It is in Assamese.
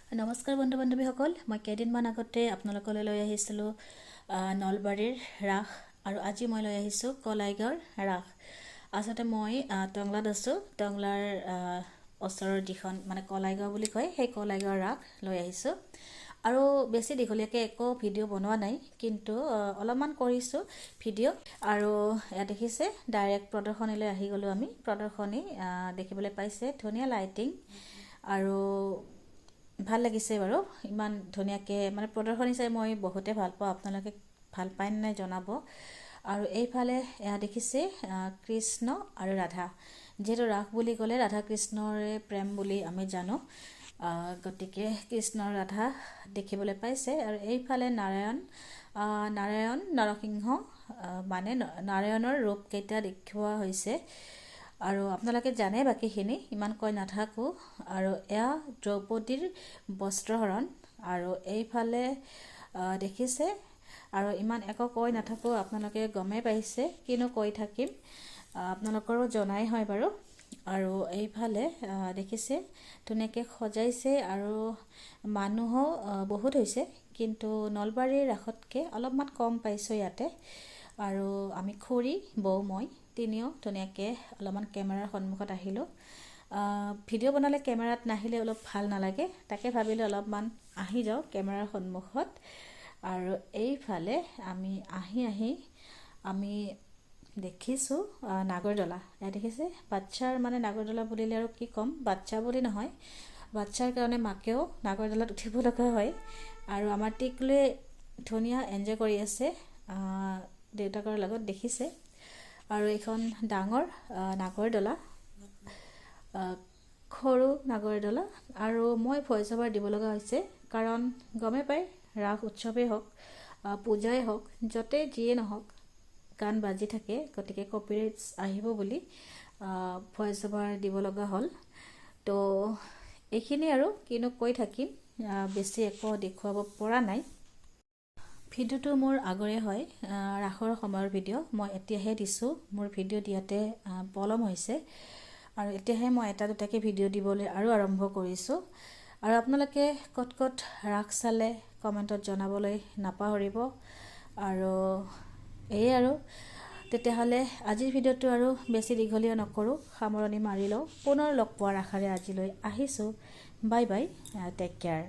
নমস্কাৰ বন্ধু বান্ধৱীসকল, মই কেইদিনমান আগতে আপোনালোকলৈ লৈ আহিছিলোঁ নলবাৰীৰ ৰাস আৰু আজি মই লৈ আহিছোঁ কলাইগাঁৱৰ ৰাস। আচলতে মই টংলাত আছোঁ। টংলাৰ ওচৰৰ যিখন মানে কলাইগাঁও বুলি কয়, সেই কলাইগাঁৱৰ ৰাস লৈ আহিছোঁ। আৰু বেছি দীঘলীয়াকৈ একো ভিডিঅ' বনোৱা নাই, কিন্তু অলপমান কৰিছোঁ ভিডিঅ'। আৰু ইয়াত দেখিছে ডাইৰেক্ট প্ৰদৰ্শনীলৈ আহি গ'লোঁ আমি। প্ৰদৰ্শনী দেখিবলৈ পাইছে, ধুনীয়া লাইটিং আৰু ভাল লাগিছে বাৰু। ইমান ধুনীয়াকৈ মানে প্ৰদৰ্শনী চাই মই বহুতে ভাল পাওঁ, আপোনালোকে ভাল পায় নাই জনাব। আৰু এইফালে এয়া দেখিছে কৃষ্ণ আৰু ৰাধা। যিহেতু ৰাস বুলি ক'লে ৰাধা কৃষ্ণৰে প্ৰেম বুলি আমি জানো, গতিকে কৃষ্ণ ৰাধা দেখিবলৈ পাইছে। আৰু এইফালে নাৰায়ণ নৰসিংহ মানে নাৰায়ণৰ ৰূপকেইটা দেখুওৱা হৈছে। আৰু আপোনালোকে জানে বাকীখিনি, ইমান কৈ নাথাকোঁ। আৰু এয়া দ্ৰৌপদীৰ বস্ত্ৰহৰণ। আৰু এইফালে দেখিছে, আৰু ইমান একো কৈ নাথাকোঁ, আপোনালোকে গমেই পাইছে, কিনো কৈ থাকিম, আপোনালোকৰো জনাই হয় বাৰু। আৰু এইফালে দেখিছে ধুনীয়াকৈ সজাইছে আৰু মানুহো বহুত হৈছে, কিন্তু নলবাৰীৰ ৰাসতকৈ অলপমান কম পাইছোঁ ইয়াতে। আৰু আমি খুৰী, বৌ, মই তিনিও ধুনীয়াকৈ অলপমান কেমেৰাৰ সন্মুখত আহিলোঁ। ভিডিঅ' বনালে কেমেৰাত নাহিলে অলপ ভাল নালাগে, তাকে ভাবিলোঁ অলপমান আহি যাওঁ কেমেৰাৰ সন্মুখত। আৰু এইফালে আমি আমি দেখিছোঁ নাগৰদলা। ইয়াত দেখিছে বাচ্ছাৰ মানে নাগৰদলা বুলিলে আৰু কি ক'ম, বাচ্ছা বুলি নহয়, বাচ্ছাৰ কাৰণে মাকেও নাগৰদলাত উঠিব লগা হয়। আৰু আমাৰ টিকলুৱে ধুনীয়া এনজয় কৰি আছে দেউতাকৰ লগত, দেখিছে। আৰু এইখন ডাঙৰ নাগৰদলা, সৰু নাগৰদলা। আৰু মই ভইচ অভাৰ দিব লগা হৈছে, কাৰণ গমেই পায় ৰাস উৎসৱেই হওক, পূজাই হওক, য'তে যিয়ে নহওক গান বাজি থাকে, গতিকে কপিৰাইটছ আহিব বুলি ভইচ অভাৰ দিব লগা হ'ল। তো এইখিনি আৰু কিনো কৈ থাকিম, বেছি একো দেখুৱাব পৰা নাই। ভিডিঅ'টো মোৰ আগৰে হয়, ৰাসৰ সময়ৰ ভিডিঅ'। মই এতিয়াহে দিছোঁ, মোৰ ভিডিঅ' দিয়াতে পলম হৈছে। আৰু এতিয়াহে মই এটা দুটাকৈ ভিডিঅ' দিবলৈ আৰু আৰম্ভ কৰিছোঁ। আৰু আপোনালোকে ক'ত ক'ত ৰাস চালে কমেণ্টত জনাবলৈ নাপাহৰিব। আৰু এই আৰু তেতিয়াহ'লে আজিৰ ভিডিঅ'টো আৰু বেছি দীঘলীয়া নকৰোঁ, সামৰণি মাৰি লওঁ। পুনৰ লগ পোৱাৰ আশাৰে আজিলৈ আহিছোঁ। Bye bye, take care.